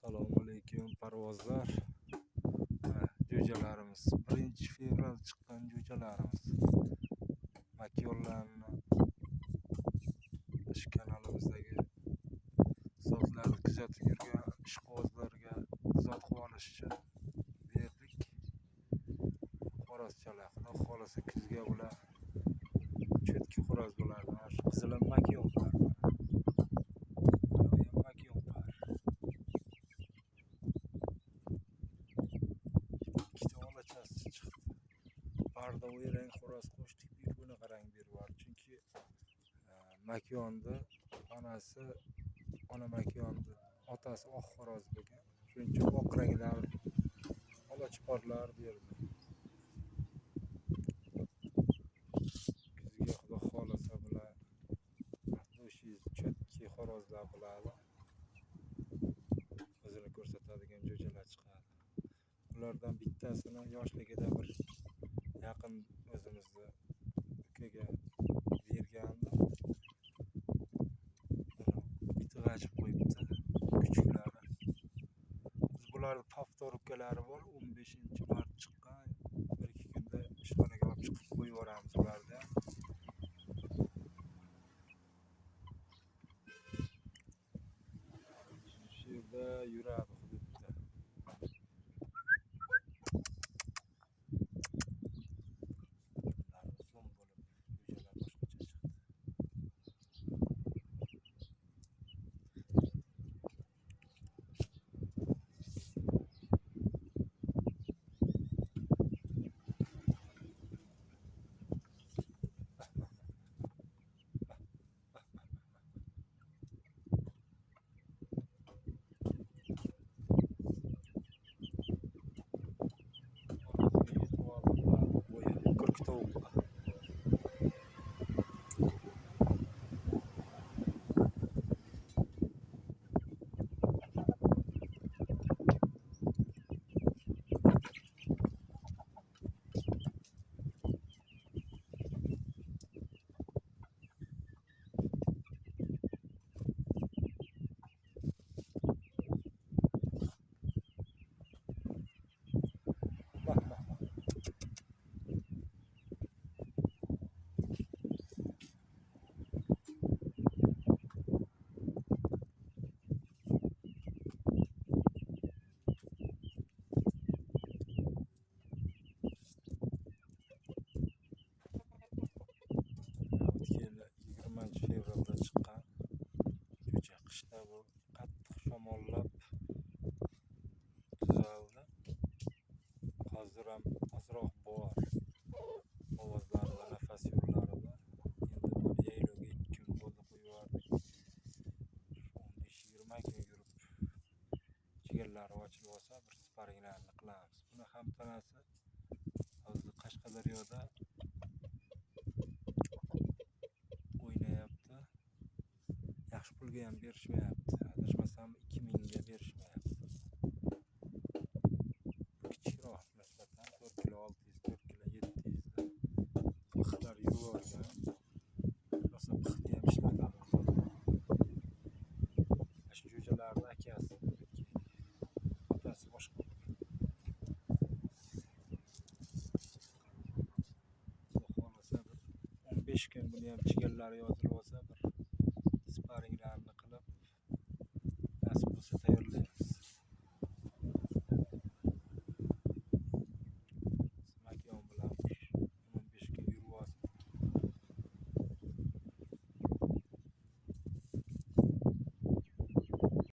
Assalomu alaykum parvozlar. Jo'jalarimiz 1-fevral chiqqan jo'jalarimiz. Makyonlarni ish kanalimizdagi sozlarni kuzatib yurgan ishqibozlarga izoh qilib olish uchun berdik. Xo'rozchalar, xudo xohlasa kuzga bular cho'tki xo'roz bo'ladi. Mana shu qizilim makyonlar. Barda o'yrang xo'roz qo'shdik, buni qarang berib. Chunki makyonni onasi, ona makyonni otasi oq xo'roz bo'lgan. Shuning uchun oq ranglar, olachiporlar berdi. Kuzga xudo xohlasa bular do'shingiz cho'tki xo'rozlar bo'ladi. O'zini ko'rsatadigan jo'jalar chiqadi. Ulardan bittasini yoshligida bir yaqin o'zimizni ukaga bergandim. Bitta g'ajib qo'yibdi kuchuklari. Biz bularni повтор ukalari bor, 15-mart chiqqan. 1-2 kunda ishxonaga olib chiqib qo'yib yuboramiz ularni. Shu yerda yuradi hududda. Fevralda chiqqan jo'ja. Qishda bu qattiq shamollab tuzaldi. Hozir ham ozroq bor. Ovozlarida, nafas yo'llarida. Endi bir yaylovga 2 kun bo'ldi qo'yib yubordik. 15-20 kun yurib jigarlari ochilib olsa, bir sparinglarni qilamiz. Buni ham tanasi hozir Qashqadaryoda o'ynayapti. Yaxshi pulga ham berishmayapti. Adashmasam 2000 ga berishmayapti. Kichikroq nisbatan 4 kilo 600, 4 kilo 700 da pixlar yuborgan. Rosa pixni ham ishlatadi. Shu jo'jalarni akasi, otasi boshqa. Xudo xohlasa 15 kun buni ham jigarlari yozilib olsa,